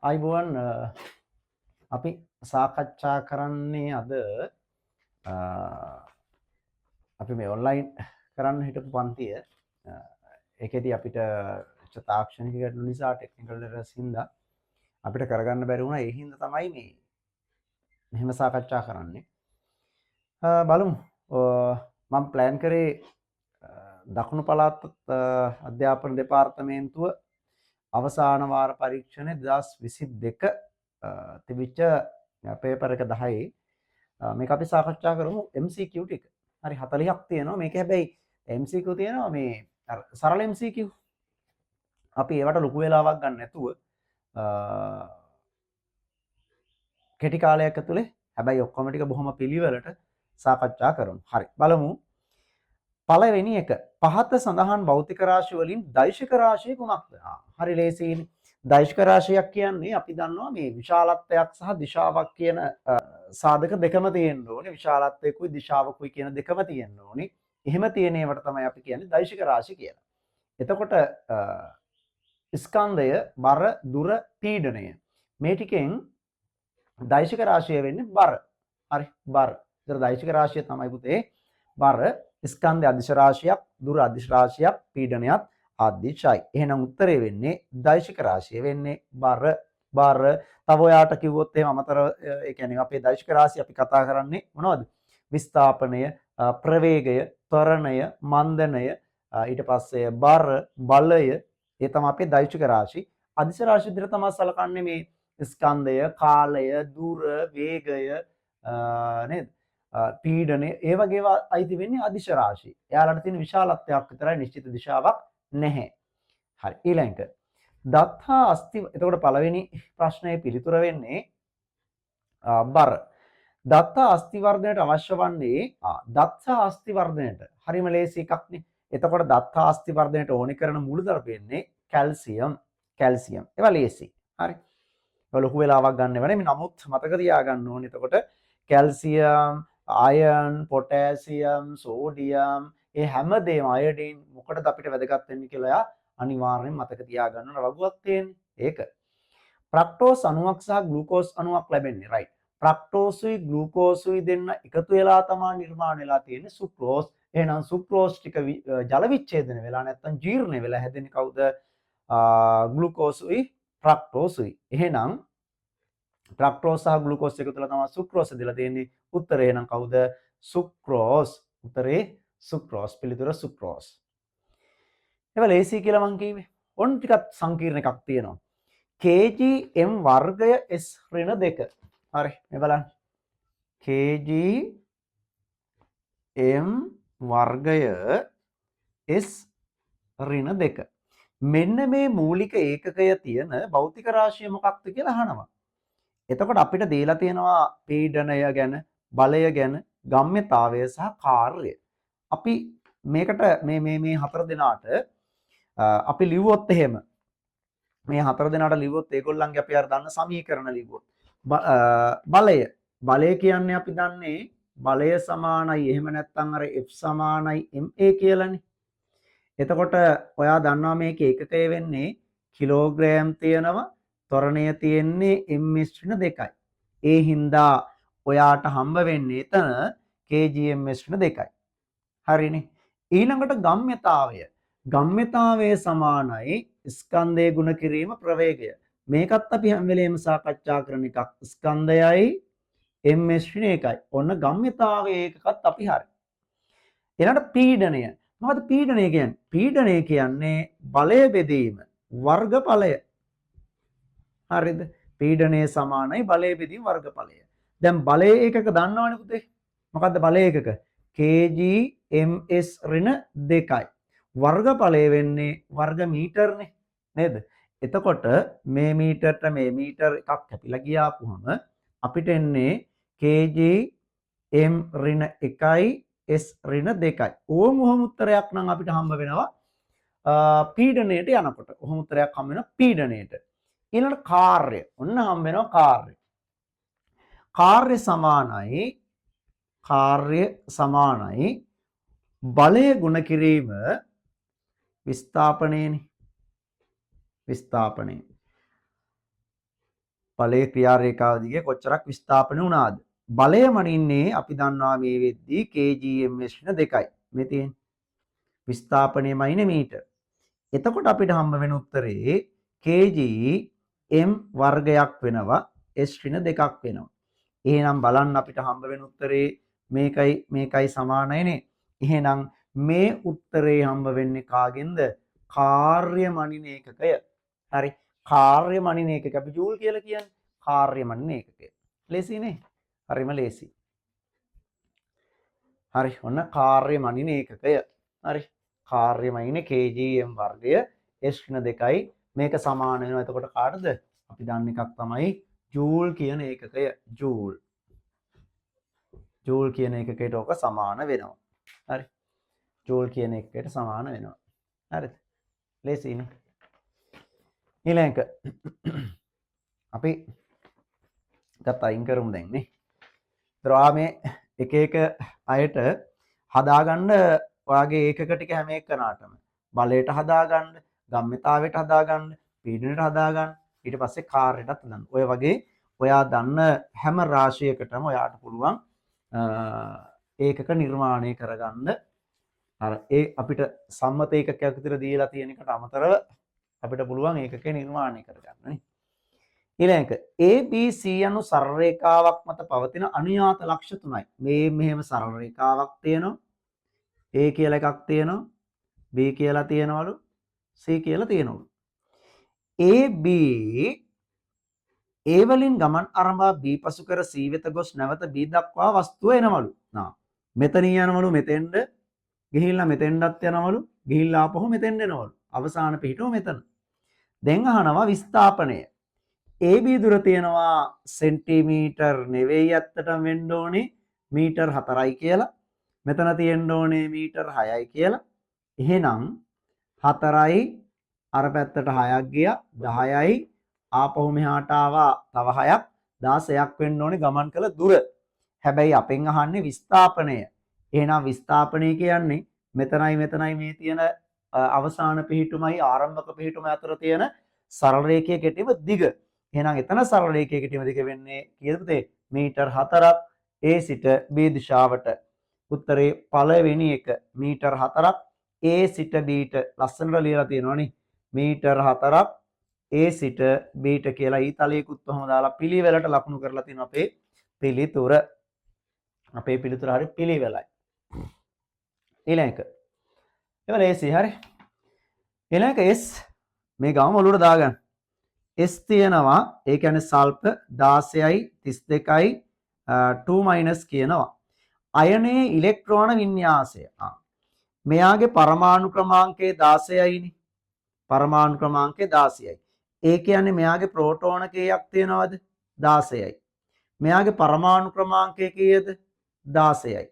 අයිබෝවන් අපි සාකච්ඡා කරන්නේ අද අපි මේ ඔන්ලයින් කරන්න හිටපු පන්තිය ඒකෙදී අපිට තාක්ෂණික ගැටලු නිසා ටෙක්නිකල් එරර්ස් හින්දා අපිට කරගන්න බැරි වුණා. ඒ හින්දා තමයි මේ මෙහෙම සාකච්ඡා කරන්නේ. බලමු. මම ප්ලෑන් කරේ දකුණු පළාත් අධ්‍යාපන දෙපාර්තමේන්තුව අවසාන වාර පරීක්ෂණය 2022 තිබිච්ච පේපර් එක 10 මේක අපි සාකච්ඡා කරමු MCQ ටික. හරි 40ක් තියෙනවා. මේක හැබැයි MCQ තියෙනවා මේ සරල MCQ. අපි ඒවට ලොකු වෙලාවක් ගන්න නැතුව කෙටි කාලයක් ඇතුලේ හැබැයි ඔක්කොම ටික බොහොම පිළිවෙලට සාකච්ඡා කරමු. හරි. බලමු. පළවෙනි එක පහත සඳහන් භෞතික රාශි වලින් දෛශික රාශිය කුමක්ද? හරි ලේසියිනේ. දෛශික රාශියක් කියන්නේ අපි දන්නවා මේ විශාලත්වයක් සහ දිශාවක් කියන සාධක දෙකම තියෙන්න ඕනේ. විශාලත්වයකුයි දිශාවකුයි කියන දෙකම තියෙන්න ඕනේ. එහෙම තියෙන ඒවට තමයි අපි කියන්නේ දෛශික රාශි කියලා. එතකොට ස්කන්ධය, බර, දුර, පීඩනය මේ ටිකෙන් දෛශික රාශිය වෙන්නේ බර. හරි බර. ඒතර දෛශික රාශිය තමයි පුතේ බර. ස්කන්ධය අදිශ රාශියක්, දුර අදිශ රාශියක්, පීඩනයත් අදිශයි. එහෙනම් උත්තරේ වෙන්නේ දෛශික රාශිය වෙන්නේ බර. බර. තව ඔයාට කිව්වොත් එහෙම අමතර ඒ කියන්නේ අපේ දෛශික රාශිය අපි කතා කරන්නේ මොනවද? විස්ථාපනය, ප්‍රවේගය, ත්වරණය, මන්දනය, ඊට පස්සේ බර, බලය, ඒ තමයි අපේ දෛශික රාශි. අදිශ රාශි විදිහට තමයි සලකන්නේ මේ ස්කන්ධය, කාලය, දුර, වේගය නේද? පීඩනය ඒ වගේ ඒවා අයිති වෙන්නේ අදිශ රාශි. එයාලට තියෙන විශාලත්වයක් විතරයි, නිශ්චිත දිශාවක් නැහැ. හරි ඊළඟ දත්තා අස්ති. එතකොට පළවෙනි ප්‍රශ්නයේ පිළිතුර වෙන්නේ බර. දත්තා අස්ති වර්ධනයට අවශ්‍ය වන්නේ දත්තා අස්ති වර්ධනයට හරිම ලේසි එකක්නේ. එතකොට දත්තා අස්ති වර්ධනයට ඕනි කරන මූලද්‍රව්‍ය වෙන්නේ කැල්සියම්. කැල්සියම්. ඒවා ලේසි. හරි. ඒවා ලොකු වෙලාවක් ගන්න වෙන්නේ. නමුත් මතක තියාගන්න ඕනේ. එතකොට කැල්සියම්, අයර්න්, පොටෑසියම්, සෝඩියම් ඒ හැමදේම අයඩින් මොකටද අපිට වැදගත් වෙන්නේ කියලා අනිවාර්යෙන් මතක තියාගන්න ඕන වගුවක් තියෙන්නේ. ඒක. ෆ්‍රක්ටෝස් අණුවක් සහ ග්ලූකෝස් අණුවක් ලැබෙන්නේ. රයිට්. ෆ්‍රක්ටෝසුයි ග්ලූකෝසුයි දෙන්න එකතු වෙලා තමයි නිර්මාණය වෙලා තියෙන්නේ සුක්‍රෝස්. එහෙනම් සුක්‍රෝස් ටික ජල විච්ඡේදනය වෙලා නැත්නම් ජීර්ණය වෙලා හැදෙන්නේ කවුද? ග්ලූකෝසුයි ෆ්‍රක්ටෝසුයි. එහෙනම් ෆ්‍රක්ටෝස් සහ ග්ලූකෝස් එකතු වෙලා තමයි සුක්‍රෝස් දෙලා තියෙන්නේ. උත්තරේ එහෙනම් කවුද? සුක්‍රෝස්. උත්තරේ සුක්‍රෝස්. පිළිතුර සුක්‍රෝස්. ඒවා ලේසි කියලා මං කිව්වේ. ඔන්න ටිකක් සංකීර්ණ එකක් තියෙනවා. kgm වර්ගය s ඍණ 2. හරි මේ බලන්න. kgm වර්ගය s ඍණ 2. මෙන්න මේ මූලික ඒකකය තියෙන භෞතික රාශිය මොකක්ද කියලා අහනවා. එතකොට අපිට දීලා තියෙනවා පීඩනය ගැන, බලය ගැන, ගම්ම්‍යතාවය සහ කාර්යය. අපි මේකට මේ හතර දෙනාට අපි ලිව්වොත් එහෙම මේ හතර දෙනාට ලිව්වොත් ඒගොල්ලන්ගේ අපි අර දන්න සමීකරණ ලිව්වොත් බලය කියන්නේ අපි දන්නේ බලය සමානයි එහෙම නැත්නම් අර F සමානයි MA කියලානේ. එතකොට ඔයා දන්නවා මේක ඒකකය වෙන්නේ කිලෝග්‍රෑම් තියෙනවා, ත්වරණය තියෙන්නේ ms/2යි. ඒ හින්දා ඔයාට හම්බ වෙන්නේ එතන kgms/2යි. හරිනේ. ඊළඟට ගම්ම්‍යතාවය. ගම්ම්‍යතාවය සමානයි ස්කන්ධයේ ගුණ කිරීම ප්‍රවේගය. මේකත් අපි හැම වෙලේම සාකච්ඡා කරන එකක්. ස්කන්ධයයි ms/1යි. ඔන්න ගම්ම්‍යතාවය ඒකකත් අපි හරි. ඊළඟට පීඩනය. මොකද පීඩනය කියන්නේ? පීඩනය කියන්නේ බලය බෙදීම වර්ගඵලය. හරිද? පීඩනය සමානයි බලය බෙදීම වර්ගඵලය. දැන් බලය ඒකක දන්නවනේ පුතේ. මොකද්ද බලය ඒකක? kgms/2යි. වර්ගඵලය වෙන්නේ වර්ග මීටර්නේ නේද? එතකොට මේ මීටරට මේ මීටර එකක් කැපිලා ගියාපුවම අපිට එන්නේ kgm/1යි s/2යි. ඔහොම උත්තරයක් නම් අපිට හම්බ වෙනවා පීඩනයට යනකොට. ඔහොම උත්තරයක් හම්බ වෙනවා පීඩනයට. ඊළඟ කාර්ය. ඔන්න හම්බ වෙනවා කාර්ය. කාර්ය සමානයි බලය ගුණ කිරීම විස්ථාපනයනේ. විස්ථාපනය. බලයේ ක්‍රියා රේඛාව දිගේ කොච්චරක් විස්ථාපන වුණාද? බලය මනින්නේ අපි දන්නවා මේ වෙද්දී kgms න 2යි. මේ තියෙන්නේ. විස්ථාපනය මනින්නේ මීටර. එතකොට අපිට හම්බ වෙන උත්තරේ kg m වර්ගයක් වෙනවා s ඍණ 2ක් වෙනවා. එහෙනම් බලන්න අපිට හම්බ වෙන උත්තරේ මේකයි සමානයිනේ. එහෙනම් මේ උත්තරේ හම්බ වෙන්නේ කාගෙන්ද? කාර්ය මනින ඒකකය. හරි. කාර්ය මනින ඒකක අපි ජූල් කියලා කියන්නේ. කාර්ය මනින ඒකකය. ලේසිනේ. හරිම ලේසි. හරි. ඔන්න කාර්ය මනින ඒකකය. හරි. කාර්ය මනින kgm වර්ගය s ඍණ 2යි. මේක සමාන වෙනවා. එතකොට කාටද? අපි දන්න එකක් තමයි ජූල් කියන ඒකකය. ජූල් කියන එකකට ඕක සමාන වෙනවා. හරි. ජූල් කියන එකකට සමාන වෙනවා. හරිද? ලේසියිනේ. ඊළඟ අපි ගත්ත අයින් කරමු දැන් නේ. ඒතරවා මේ එක එක අයට හදාගන්න ඔයාගේ ඒකක ටික හැම එකනාටම බලයට හදාගන්න, ගම්මිතාවයට හදාගන්න, පීඩනයට හදාගන්න, ඊට පස්සේ කාර්යයටත් හදාගන්න. ඔය වගේ ඔයා දන්න හැම රාශියකටම ඔයාට පුළුවන් ඒකක නිර්මාණය කරගන්න. අර ඒ අපිට සම්මත ඒකකයක් විතර දීලා තියෙන එකට අමතරව අපිට පුළුවන් ඒකක නිර්මාණය කරගන්න නේ. ඊළඟ ABC යනු සරල රේඛාවක් මත පවතින අනුයාත ලක්ෂ තුනයි. මේ මෙහෙම සරල රේඛාවක් තියෙනවා. A කියලා එකක් තියෙනවා. B කියලා තියෙනවලු. C කියලා තියෙනවලු. AB A වලින් ගමන් අරඹා B පසු කර C වෙත ගොස් නැවත B දක්වා වස්තුව එනවලු. මෙතන යනවලු මෙතෙන්ද ගිහිල්ලා මෙතෙන්ඩත් යනවලු ගිහිල්ලා ආපහු මෙතෙන්ඩ එනවලු. අවසාන පිහිටුව මෙතන. දැන් අහනවා විස්ථාපනය. AB දුර තියෙනවා සෙන්ටිමීටර් නෙවෙයි ඇත්තටම වෙන්න ඕනේ මීටර් 4යි කියලා. මෙතන තියෙන්න ඕනේ මීටර් 6යි කියලා. එහෙනම් 4යි අර පැත්තට 6ක් ගියා 10යි ආපහු මෙහාට ආවා තව 6ක් 16ක් වෙන්න ඕනේ ගමන් කළ දුර. හැබැයි අපෙන් අහන්නේ විස්ථාපනය. එහෙනම් විස්ථාපනය කියන්නේ මෙතනයි මේ තියෙන අවසාන පිහිටුමයි ආරම්භක පිහිටුමයි අතර තියෙන සරල රේඛයේ කෙටීම දිග. එහෙනම් එතන සරල රේඛයේ කෙටීම දිග වෙන්නේ කීයද පුතේ? මීටර් 4ක් A සිට B දිශාවට. උත්තරේ පළවෙනි එක මීටර් 4ක් A සිට B ට ලස්සනට ලියලා තියෙනවනේ. මීටර් 4ක් A සිට B ට කියලා ඊතලයකුත් කොහොම දාලා පිළිවෙලට ලකුණු කරලා තියෙනවා අපේ පිළිතුර. අපේ පිළිතුර හරිය පිළිවෙලයි. ඊළඟ එක. එවල AC හරි. ඊළඟ S මේ ගාම ඔලුවට දාගන්න. S තියෙනවා ඒ කියන්නේ සල්ප 16යි 32යි 2- කියනවා. අයනයේ ඉලෙක්ට්‍රෝන වින්‍යාසය. මෙයාගේ පරමාණු ක්‍රමාංකය 16යිනේ. පරමාණු ක්‍රමාංකය 16යි. ඒ කියන්නේ මෙයාගේ ප්‍රෝටෝන කීයක් තියෙනවද? 16යි. මෙයාගේ පරමාණු ක්‍රමාංකය කීයද? 16යි.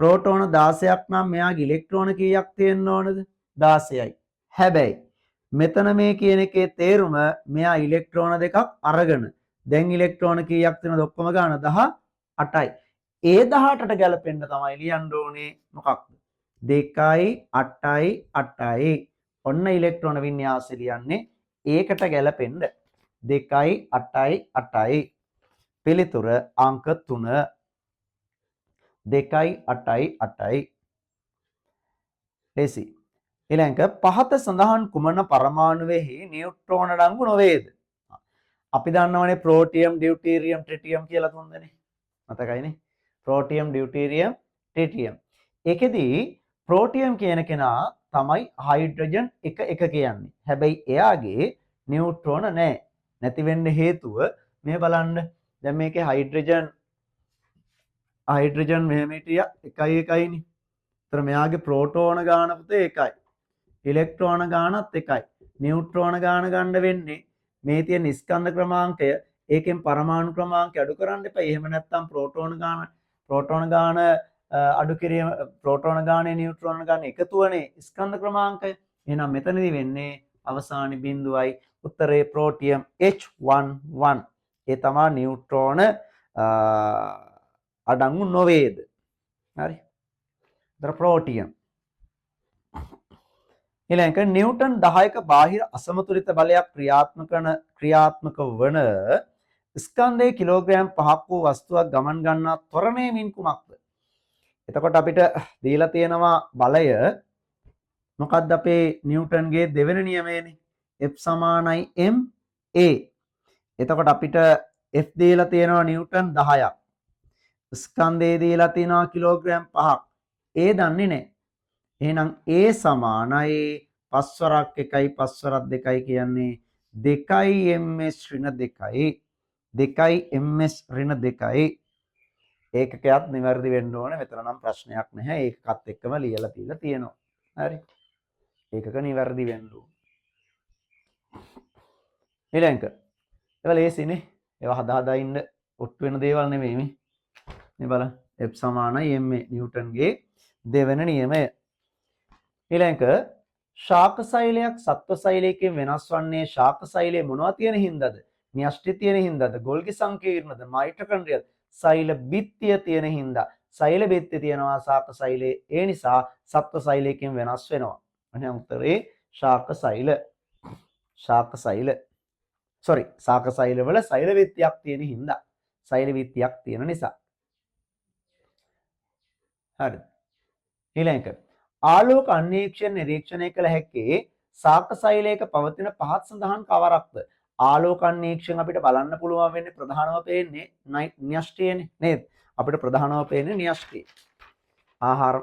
ප්‍රෝටෝන 16ක් නම් මෙයාගේ ඉලෙක්ට්‍රෝන කීයක් තියෙන්න ඕනද? 16යි. හැබැයි මෙතන මේ කියන එකේ තේරුම මෙයා ඉලෙක්ට්‍රෝන දෙකක් අරගෙන දැන් ඉලෙක්ට්‍රෝන කීයක් තියෙනවද? ඔක්කොම ගාන 18යි. ඒ 18ට ගැලපෙන්න තමයි ලියන්න ඕනේ මොකක්ද? 2යි 8යි 8යි. ඔන්න ඉලෙක්ට්‍රෝන වින්‍යාසය ලියන්නේ ඒකට ගැලපෙන්න. 2යි 8යි 8යි. පිළිතුර අංක 3. 2යි 8යි 8යි. ලේසි. ඊළඟ පහත සඳහන් කුමන පරමාණුවෙහි නියුට්‍රෝන අඩංගු නොවේද? අපි දන්නවනේ ප්‍රෝටියම්, ඩියුටීරියම්, ට්‍රිටියම් කියලා තුන් දෙනේ. මතකයිනේ? ප්‍රෝටියම්, ඩියුටීරියම්, ට්‍රිටියම්. ඒකෙදී ප්‍රෝටියම් කියන කෙනා තමයි හයිඩ්‍රජන් 1 කියන්නේ. හැබැයි එයාගේ නියුට්‍රෝන නැහැ. නැති වෙන්න හේතුව මේ බලන්න. දැන් මේකේ හයිඩ්‍රජන් මෙහෙම හිටියා 1 1යිනේ. ඒතර මෙයාගේ ප්‍රෝටෝන ගාන පුතේ 1යි. ඉලෙක්ට්‍රෝන ගානත් 1යි. නියුට්‍රෝන ගාන ගන්න වෙන්නේ මේ තියෙන ස්කන්ධ ක්‍රමාංකය ඒකෙන් පරමාණු ක්‍රමාංකය අඩු කරන්න එපා. එහෙම නැත්නම් ප්‍රෝටෝන ගාන අඩු කිරීම ප්‍රෝටෝන ගානේ නියුට්‍රෝන ගාන එකතුවනේ ස්කන්ධ ක්‍රමාංකය. එහෙනම් මෙතනදී වෙන්නේ අවසාන බිඳුවයි. උත්තරේ ප්‍රෝටියම් H11. ඒ තමයි නියුට්‍රෝන අඩංගු නොවේද? හරි. ඒතර ප්‍රෝටියම්. ඊළඟ නිව්ටන් 10ක බාහිර අසමතුලිත බලයක් ක්‍රියාත්මක වන ස්කන්ධයේ කිලෝග්‍රෑම් 5ක් වූ වස්තුවක් ගමන් ගන්නා ත්වරණය මින් කුමක්ද? එතකොට අපිට දීලා තියෙනවා බලය මොකක්ද අපේ නිව්ටන්ගේ දෙවෙනි නියමයනේ F = ma. එතකොට අපිට F දීලා තියෙනවා නිව්ටන් 10ක්. ස්කන්ධයේ දීලා තියෙනවා කිලෝග්‍රෑම් 5ක්. A දන්නේ නැහැ. එහෙනම් A = 5 වරක් 1යි 5 වරක් 2යි කියන්නේ 2යි ms ඍණ 2යි 2යි ms ඍණ 2යි. ඒකකයක් නිවැරදි වෙන්න ඕනේ. මෙතන නම් ප්‍රශ්නයක් නැහැ. ඒකකත් එක්කම ලියලා තියලා තියෙනවා. හරි. ඒකක නිවැරදි වෙන්න ඕනේ. ඊළඟ ඒවා ලේසිනේ. ඒවා හදා ඉන්න ඔට්ටු වෙන දේවල් නෙමෙයි මේ. මේ බලන්න. F = ma නිව්ටන්ගේ දෙවෙනි නියමය. ඊළඟ ශාක සෛලයක් සත්ව සෛලයකින් වෙනස් වන්නේ ශාක සෛලයේ මොනවා තියෙන හින්දාද? න්‍යෂ්ටි තියෙන හින්දාද? ගොල්ගි සංකීර්ණද? මයිටොකොන්ඩ්‍රියද? සෛල බිත්තිය තියෙන හින්දා. සෛල බිත්තිය තියෙනවා ශාක සෛලයේ. ඒ නිසා සත්ව සෛලයකින් වෙනස් වෙනවා. එහෙනම් උත්තරේ ශාක සෛල. ශාක සෛල. ශාක සෛල වල සෛල බිත්තියක් තියෙන හින්දා. සෛල බිත්තියක් තියෙන නිසා. හරි. ඊළඟ ආලෝක අන්වීක්ෂණ නිරීක්ෂණය කළ හැකි ශාක සෛලයක පවතින පහත් සඳහන් කවරක්ද? ආලෝක අන්වීක්ෂණ අපිට බලන්න පුළුවන් වෙන්නේ ප්‍රධානව පේන්නේ න්‍යෂ්ටියනේ නේද? අපිට ප්‍රධානව පේන්නේ න්‍යෂ්ටිය. ආහාර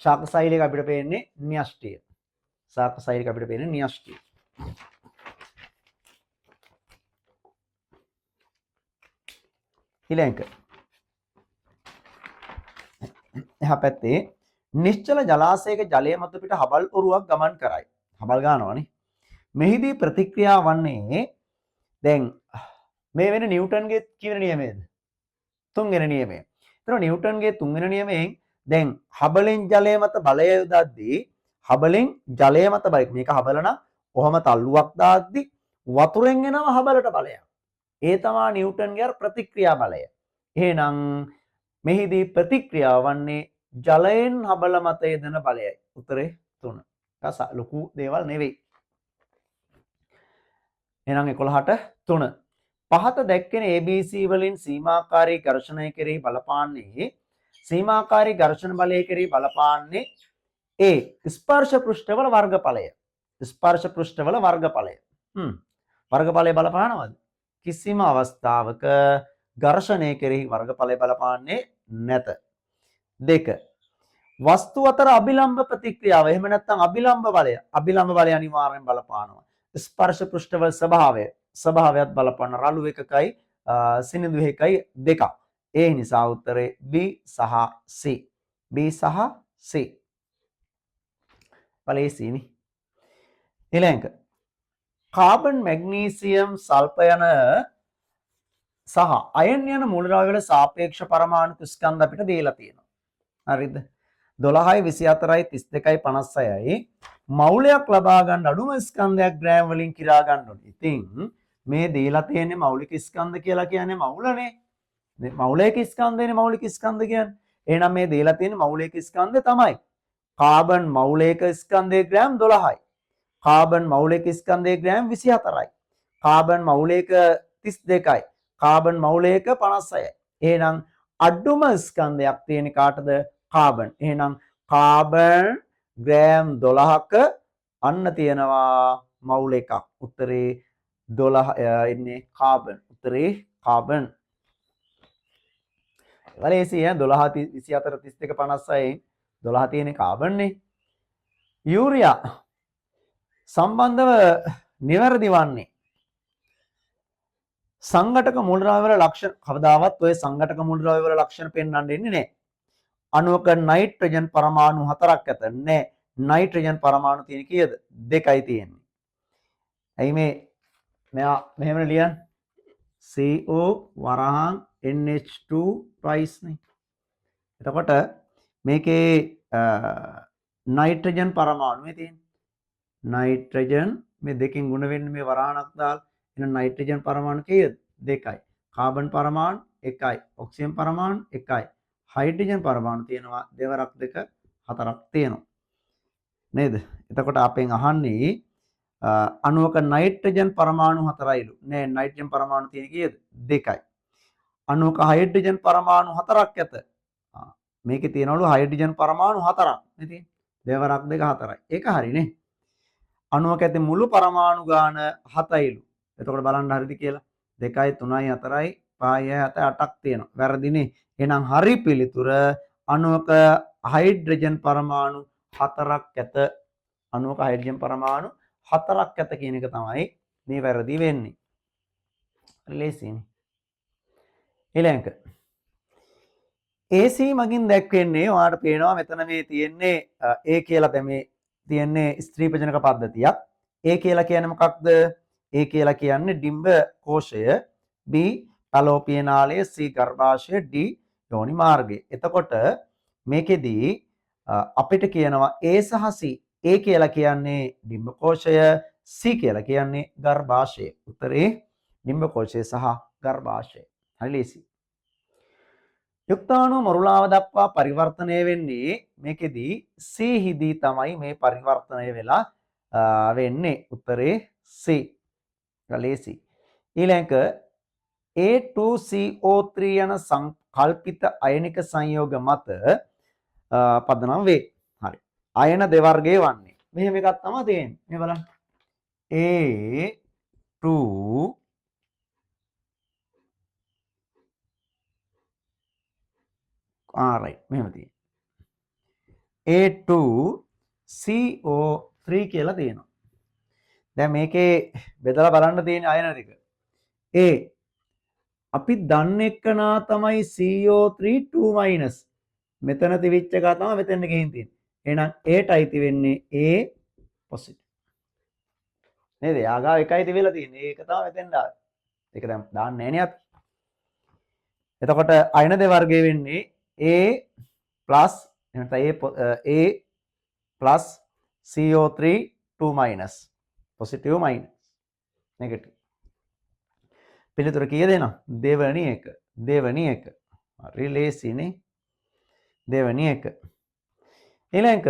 ශාක සෛලයක අපිට පේන්නේ න්‍යෂ්ටිය. ශාක සෛලයක අපිට පේන්නේ න්‍යෂ්ටිය. ඊළඟ එහා පැත්තේ නිශ්චල ජලාශයක ජලය මත පිට හබල් ඔරුවක් ගමන් කරයි. හබල් ගන්නවනේ. මෙහිදී ප්‍රතික්‍රියා වන්නේ දැන් මේ වෙන නිව්ටන්ගේ කියන නියමයේද? තුන්වෙනි නියමය. ඒතර නිව්ටන්ගේ තුන්වෙනි නියමයෙන් දැන් හබලෙන් ජලය මත බලය යොදද්දී හබලෙන් ජලය මත බලය මේක හබල නම් කොහොම තල්ලුවක් දාද්දී වතුරෙන් එනවා හබලට බලයක්. ඒ තමයි නිව්ටන්ගේ ප්‍රතික්‍රියා බලය. එහෙනම් මෙහිදී ප්‍රතික්‍රියාව වන්නේ ජලයෙන් හබල මත යෙදෙන බලයයි. උත්තරේ 3. ලොකු දේවල් නෙවෙයි. එහෙනම් 11ට 3. පහත දැක්කෙන ABC වලින් සීමාකාරී ඝර්ෂණය කෙරෙහි බලපාන්නේ සීමාකාරී ඝර්ෂණ බලය කෙරෙහි බලපාන්නේ A ස්පර්ශ පෘෂ්ඨවල වර්ගඵලය. ස්පර්ශ පෘෂ්ඨවල වර්ගඵලය. වර්ගඵලය බලපානවද? කිසිම අවස්ථාවක ඝර්ෂණය කෙරෙහි වර්ගඵලය බලපාන්නේ නැත. 2. වස්තු අතර අභිලම්බ ප්‍රතික්‍රියාව. එහෙම නැත්නම් අභිලම්බ බලය. අභිලම්බ බලය අනිවාර්යෙන් බලපානවා. ස්පර්ශ පෘෂ්ඨවල ස්වභාවයත් බලපාන රළු එකකයි සිනිඳු එකකයි දෙකක්. ඒ නිසා උත්තරේ B සහ C. B සහ C. බලේසිනි. ඊළඟ කාබන් මැග්නීසියම් සල්ප යන සහ අයන් යන මූලද්‍රව්‍ය වල සාපේක්ෂ පරමාණු ස්කන්ධ අපිට දීලා තියෙනවා. හරිද? 12යි 24යි 32යි 56යි මෞලයක් ලබා ගන්න අඩුම ස්කන්ධයක් ග්‍රෑම් වලින් කිරා ගන්න ඕනේ. ඉතින් මේ දීලා තියෙන්නේ මෞලික ස්කන්ධ කියලා කියන්නේ මෞලනේ. මේ මෞලික ස්කන්ධනේ මෞලික ස්කන්ධ කියන්නේ. එහෙනම් මේ දීලා තියෙන්නේ මෞලික ස්කන්ධය තමයි. කාබන් මෞලික ස්කන්ධයේ ග්‍රෑම් 12යි. කාබන් මෞලික ස්කන්ධයේ ග්‍රෑම් 24යි. කාබන් මෞලික 32යි. කාබන් මෞලික 56යි. එහෙනම් අඩුම ස්කන්ධයක් තියෙන කාටද? කාබන්. එහෙනම් කාබන් ග්‍රෑම් 12ක අන්න තියෙනවා මවුල එකක්. උත්තරේ 12 ඉන්නේ කාබන්. උත්තරේ කාබන්. වලේසි 12 24 32 56 12 තියෙන්නේ කාබන්නේ. යූරියා සම්බන්ධව නිවැරදි වන්නේ සංඝටක මූලද්‍රව්‍ය වල ලක්ෂණ. කවදාවත් ඔය සංඝටක මූලද්‍රව්‍ය වල ලක්ෂණ පෙන්වන්න දෙන්නේ නැහැ. අණුවක නයිට්‍රජන් පරමාණු 4ක් ඇත. නැහැ. නයිට්‍රජන් පරමාණු තියෙන කීයද? 2යි තියෙන්නේ. ඇයි මෙයා මෙහෙම ලියන්නේ? CO වරහන් NH2 twice නේ. එතකොට මේකේ නයිට්‍රජන් පරමාණු තියෙන්නේ. නයිට්‍රජන් මේ දෙකෙන් ගුණ වෙන්නේ මේ වරහණක් දාලා. එහෙනම් නයිට්‍රජන් පරමාණු කීයද? 2යි. කාබන් පරමාණු 1යි. ඔක්සිජන් පරමාණු 1යි. හයිඩ්‍රජන් පරමාණු තියෙනවා දෙවරක් 2 4ක් තියෙනවා. නේද? එතකොට අපෙන් අහන්නේ අණුවක නයිට්‍රජන් පරමාණු 4යිලු. නෑ නයිට්‍රජන් පරමාණු තියෙන කීයද? 2යි. අණුවක හයිඩ්‍රජන් පරමාණු 4ක් ඇත. මේකේ තියෙනවලු හයිඩ්‍රජන් පරමාණු 4ක්. ඉතින් දෙවරක් 2 4යි. ඒක හරිනේ. අණුවක ඇති මුළු පරමාණු ගාන 7යිලු. එතකොට බලන්න හරිද කියලා. 2යි 3යි 4යි 5යි 7යි 8ක් තියෙනවා. වැරදිනේ. එහෙනම් හරි පිළිතුර අණුවක හයිඩ්‍රජන් පරමාණු 4ක් ඇත. අණුවක හයිඩ්‍රජන් පරමාණු 4ක් ඇත කියන එක තමයි මේ වැරදි වෙන්නේ. ලේසියිනේ. ඊළඟ AC මගින් දැක්වෙන්නේ ඔයාලට පේනවා මෙතන මේ තියෙන්නේ A කියලා තමයි තියෙන්නේ ස්ත්‍රීපජනක පද්ධතියක්. A කියලා කියන්නේ මොකක්ද? A කියලා කියන්නේ ඩිම්බ කෝෂය, B ඵලෝපිය නාලය, C ගර්භාෂය, D යෝනි මාර්ගය. එතකොට මේකෙදී අපිට කියනවා A සහ C. A කියලා කියන්නේ ඩිම්බ කෝෂය, C කියලා කියන්නේ ගර්භාෂය. උත්තරේ ඩිම්බ කෝෂය සහ ගර්භාෂය. හරි ලේසි. යුක්තාණු මරුලාව දක්වා පරිවර්තනය වෙන්නේ මේකෙදී C හිදී තමයි මේ පරිවර්තනය වෙලා වෙන්නේ. උත්තරේ C. ලේසි. ඊළඟ A2CO3 යන සංකල්පිත අයනික සංයෝග මත පදනම් වේ. හරි. අයන දෙවර්ගයේ වන්නේ. මෙහෙම එකක් තමයි තියෙන්නේ. මේ බලන්න. A2 right මෙහෙම තියෙන්නේ. A2CO3 කියලා තියෙනවා. දැන් මේකේ බෙදලා බලන්න තියෙන අයන ටික. A අපි දන්න එක්කනා තමයි CO3 2- මෙතන තිබිච්ච එක තමයි මෙතන ගිහින් තියෙන්නේ. එහෙනම් Aට අයිති වෙන්නේ A positive. නේද? යාගාව එකයි තිබිලා තියෙන්නේ. ඒක තමයි මෙතෙන් ආවේ. ඒක දැන් දාන්නේ නැහැ නේ අපි. එතකොට අයන දෙවර්ගයේ වෙන්නේ A plus එහෙනම් A plus CO3 2- positive minus negative. පිළිතුර කීයද එනවා? දෙවැනි එක. දෙවැනි එක. හරි ලේසිනේ. දෙවැනි එක. ඊළඟ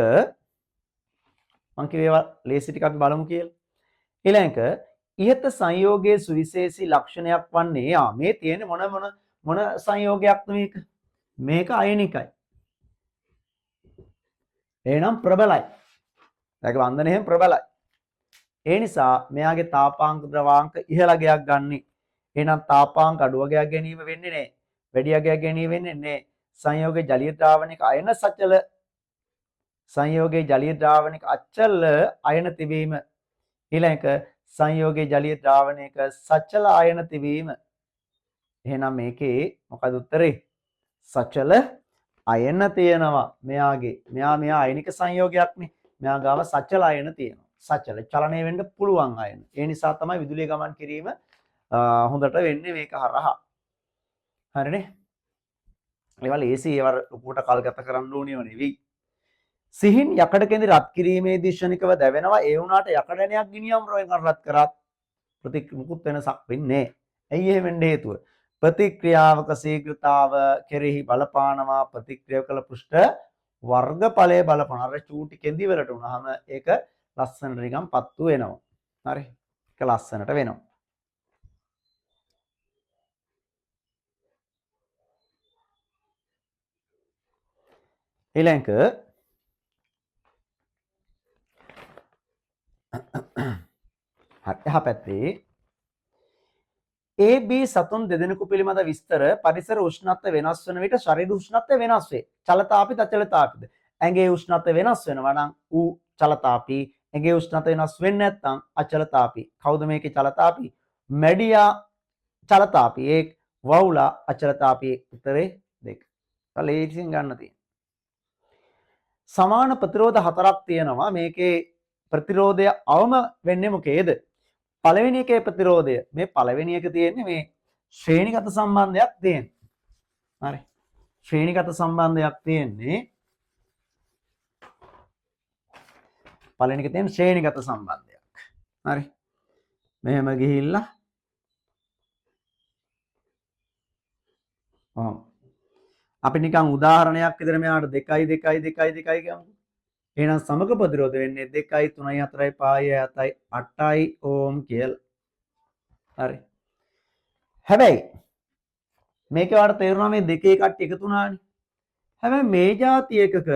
මං කිව්වා ලේසි ටික අපි බලමු කියලා. ඊළඟ ඉහත සංයෝගයේ සුවිශේෂී ලක්ෂණයක් වන්නේ මේ තියෙන්නේ මොන සංයෝගයක්ද මේක? මේක අයනිකයි. එහෙනම් ප්‍රබලයි. ඒක වන්දන එහෙම ප්‍රබලයි. ඒ නිසා මෙයාගේ තාපාංක ද්‍රවාංක ඉහළ ගයක් ගන්නේ. එහෙනම් තාපාංක අඩුව ගයක් ගැනීම වෙන්නේ නැහැ. වැඩි ගයක් ගැනීම වෙන්නේ නැහැ. සංයෝගයේ ජලීය ද්‍රාවණික අයන සචල සංයෝගයේ ජලීය ද්‍රාවණික අචල අයන තිබීම. ඊළඟ සංයෝගයේ ජලීය ද්‍රාවණික සචල අයන තිබීම. එහෙනම් මේකේ මොකද උත්තරේ? සචල අයන තියෙනවා මෙයාගේ. මෙයා අයනික සංයෝගයක්නේ. මෙයා ගාව සචල අයන තියෙනවා. සචල චලනය වෙන්න පුළුවන් අයන. ඒ නිසා තමයි විදුලිය ගමන් කිරීම හොඳට වෙන්නේ මේක හරහා. හරිනේ? ඒවල AC ඒවර ලොකුට කල් ගත කරන්න ඕනියව නෙවෙයි. සිහින් යකඩ කෙඳි රත් කිරීමේදී ශනිකව දැවෙනවා. ඒ වුණාට යකඩණයක් ගිනියම් රෝයෙන් රත් කරත් මුකුත් වෙනසක් වෙන්නේ නැහැ. ඇයි එහෙම වෙන්න හේතුව? ප්‍රතික්‍රියාවක ශීඝ්‍රතාව කෙරෙහි බලපානවා ප්‍රතික්‍රියාව කළ පෘෂ්ඨ වර්ගඵලයේ බලපාන. අර චූටි කෙඳි වලට උනහම ඒක ලස්සනට නිකන් පත්තු වෙනවා. හරි. ඒක ලස්සනට වෙනවා. ඊළඟ එහා පැත්තේ AB සතුන් දෙදෙනෙකු පිළිබඳ විස්තර පරිසර උෂ්ණත්වය වෙනස් වන විට ශරීර උෂ්ණත්වය වෙනස් වේ. චලතාපිත අචලතාපිත. ඇඟේ උෂ්ණත්වය වෙනස් වෙනවා නම් ඌ චලතාපි. ඇඟේ උෂ්ණත්වය වෙනස් වෙන්නේ නැත්නම් අචලතාපි. කවුද මේකේ චලතාපි? මැඩියා චලතාපි. ඒක වවුලා අචලතාපි. උත්තරේ 2. ලේසියෙන් ගන්න තියෙනවා. සමාන ප්‍රතිරෝධ 4ක් තියෙනවා. මේකේ ප්‍රතිරෝධය අවම වෙන්නේ මොකේද? පළවෙනි එකේ ප්‍රතිරෝධය මේ පළවෙනි එක තියෙන්නේ මේ ශ්‍රේණිගත සම්බන්ධයක් තියෙන්නේ. හරි. ශ්‍රේණිගත සම්බන්ධයක් තියෙන්නේ. පළවෙනි එකේ තියෙන ශ්‍රේණිගත සම්බන්ධයක්. හරි. මෙහෙම ගිහිල්ලා අපි නිකන් උදාහරණයක් විදිහට මෙයාට 2 2 2 2 2 කියමු. එහෙනම් සමග ප්‍රතිරෝධ වෙන්නේ 2යි 3යි 4යි 5යි 7යි 8යි ඕම් කියලා. හරි. හැබැයි මේකේ වාට තේරුණා මේ දෙකේ කට්ටිය එකතු වුණානේ. හැබැයි මේ જાති එකක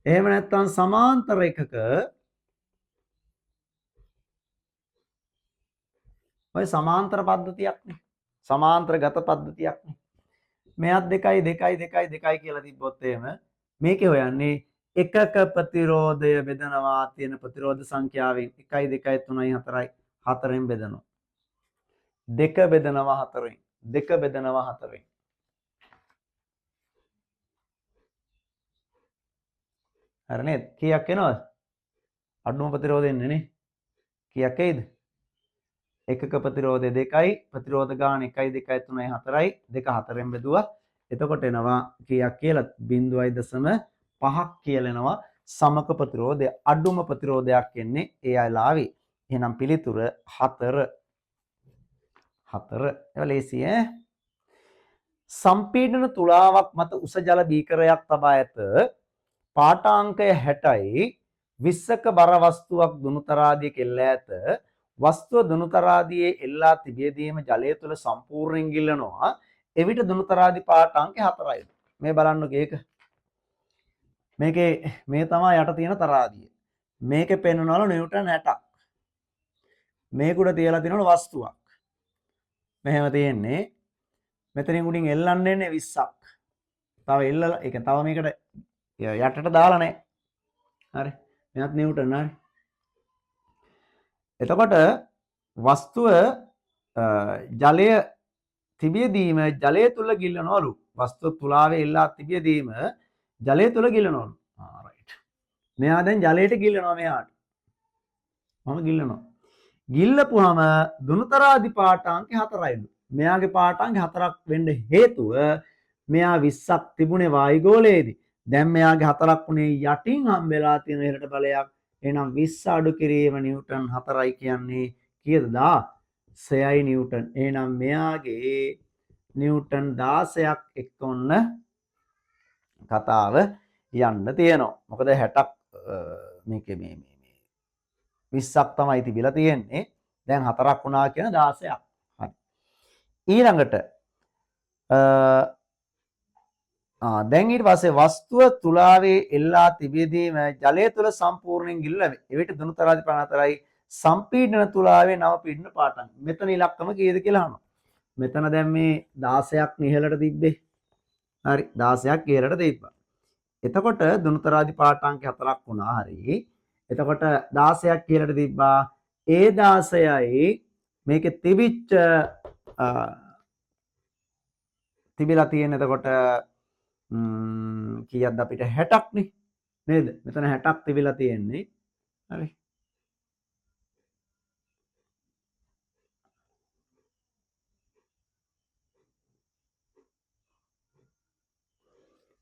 එහෙම නැත්නම් සමාන්තර එකක ඔය සමාන්තර පද්ධතියක්නේ. සමාන්තරගත පද්ධතියක්නේ. මෙයත් 2යි 2යි 2යි 2යි කියලා තිබ්බොත් එහෙම මේකේ හොයන්නේ එකක ප්‍රතිරෝධය බෙදනවා තියෙන ප්‍රතිරෝධ සංඛ්‍යාවෙන් 1යි 2යි 3යි 4යි 4ෙන් බෙදනවා. 2 බෙදනවා 4ෙන් 2 බෙදනවා 4ෙන්. හරි නේද? කීයක් එනවද? අඩුම ප්‍රතිරෝධය එන්නේ නේ. කීයක් එයිද? එකක ප්‍රතිරෝධය 2යි ප්‍රතිරෝධ ගාන 1යි 2යි 3යි 4යි 2 4ෙන් බෙදුවා. එතකොට එනවා කීයක් කියලා 0.5ක් කියලා එනවා සමක ප්‍රතිරෝධය. අඩුම ප්‍රතිරෝධයක් එන්නේ ඒ අයලාවේ. එහෙනම් පිළිතුර 4. 4. ඒක ලේසි ඈ. සම්පීඩන තුලාවක් මත උස ජල බීකරයක් තබා ඇත. පාඨාංකය 60යි 20ක බර වස්තුවක් දුනුතරාදියක එල්ලා ඇත. වස්තුව දුනුතරාදියේ එල්ලා තිබියදීම ජලය තුල සම්පූර්ණයෙන් ගිලනවා. එවිට දුනුතරාදි පාඨාංකය 4යි. මේ බලන්නකෝ ඒක. මේකේ මේ තමයි යට තියෙන තරාදිය. මේකේ පෙන්වනවලු නිව්ටන් 60ක්. මේකුඩ තියලා තියෙනවලු වස්තුවක්. මෙහෙම තියෙන්නේ. මෙතනින් උඩින් එල්ලන්න එන්නේ 20ක්. තව එල්ලලා ඒ කියන්නේ තව මේකට යටට දාලා නැහැ. හරි. මෙයක් නිව්ටන් හරි. එතකොට වස්තුව ජලය තිබියදීම ජලය තුල ගිලනවලු. වස්තුව තුලාවේ එල්ලා තිබියදීම ජලය තුල ගිලනවලු. රයිට්. මෙයා දැන් ජලයට ගිලනවා මෙයාට. මම ගිලනවා. ගිල්ලපුවාම දුනුතරාදි පාඨාංකය 4යිලු. මෙයාගේ පාඨාංකය 4ක් වෙන්න හේතුව මෙයා 20ක් තිබුණේ වායුගෝලයේදී. දැන් මෙයාගේ 4ක් උනේ යටින් හම්බෙලා තියෙන ඉහළට බලයක්. එහෙනම් 20 අඩු කිරීම නිව්ටන් 4යි කියන්නේ කීයද? 16යි නිව්ටන්. එහෙනම් මෙයාගේ නිව්ටන් 16ක් එක්ක ඔන්න කතාව යන්න තියෙනවා. මොකද 60ක් මේකේ මේ 20ක් තමයි තිබිලා තියෙන්නේ. දැන් 4ක් වුණා කියන 16ක්. හරි. ඊළඟට දැන් ඊට පස්සේ වස්තුව තුලාවේ එල්ලා තිබෙදීම ජලය තුල සම්පූර්ණයෙන් ගිලිලා එවිට දුනුතරාදි ප්‍රාණතරයි සම්පීඩන තුලාවේ නව පීඩන පාඨාංක. මෙතන ඉලක්කම කීයද කියලා අහනවා. මෙතන දැන් මේ 16ක් ඉහළට තිබ්බේ. හරි 16ක් ඉහළට තිබ්බා. එතකොට දුනුතරාදි පාඨාංක 4ක් වුණා. හරි. එතකොට 16ක් ඉහළට තිබ්බා. ඒ 16යි මේකේ තිබිච්ච තිබිලා තියෙන එතකොට කීයක්ද අපිට 60ක් නේ නේද? මෙතන 60ක් තිබිලා තියෙන්නේ. හරි.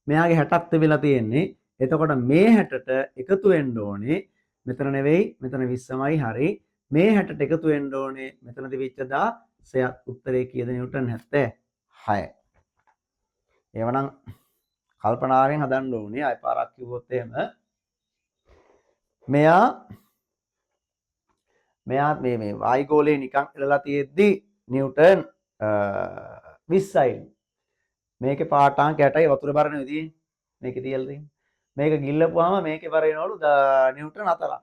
මෙයාගේ 60ක් තිබිලා තියෙන්නේ. එතකොට මේ 60ට එකතු වෙන්න ඕනේ. මෙතන නෙවෙයි මෙතන 20මයි. හරි. මේ 60ට එකතු වෙන්න ඕනේ. මෙතන තිබිච්ච 16ක් උත්තරේ කීයද? නිව්ටන් 76. එවනම් කල්පනාවෙන් හදන්න ඕනේ. අය පාරක් කිව්වොත් එහෙම මෙයා මේ වායුගෝලයේ නිකන් එළලා තියෙද්දි නිව්ටන් 20යි. මේකේ පාඨාංක 8යි වතුර බර නෙවෙයි තියෙන්නේ. මේකේ තියලා තියෙන්නේ. මේක ගිල්ලපුවාම මේකේ බර එනවලු නිව්ටන් 4ක්.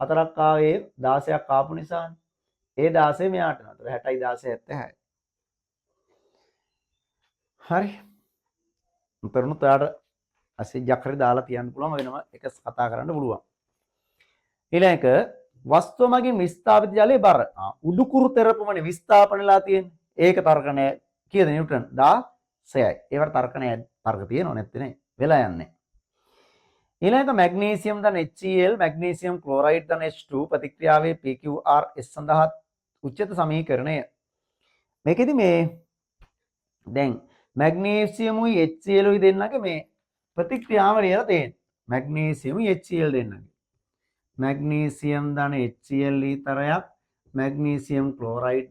4ක් ආවේ 16ක් ආපු නිසානේ. ඒ 16 මෙයාට නතර 60යි 16 76. හරි. උතරනුත් ඔයාට ඇසිඩ්යක් හරි දාලා තියන්න පුළුවන් වෙනම එක කතා කරන්න පුළුවන්. ඊළඟ වස්තුව මගින් විස්ථාපිත ජලයේ බර. උඩුකුරු තෙරපමණේ විස්ථාපනලා තියෙන්නේ. ඒක තර්කණය කීයද නිව්ටන් 16යි. ඒවට තර්ක තියෙනව නැත්තේ නේ. වෙලා යන්නේ. ඊළඟ මැග්නීසියම් ධන HCl මැග්නීසියම් ක්ලෝරයිඩ් ධන H2 ප්‍රතික්‍රියාවේ PQRS සඳහා උච්චත සමීකරණය. මේකෙදි මේ දැන් මැග්නීසියමුයි HClුයි දෙන්නගේ මේ ප්‍රතික්‍රියාව ලියලා තියෙනවා. මැග්නීසියමුයි HCl දෙන්නගේ. මැග්නීසියම් ධන HCl ඊතරයක් මැග්නීසියම් ක්ලෝරයිඩ්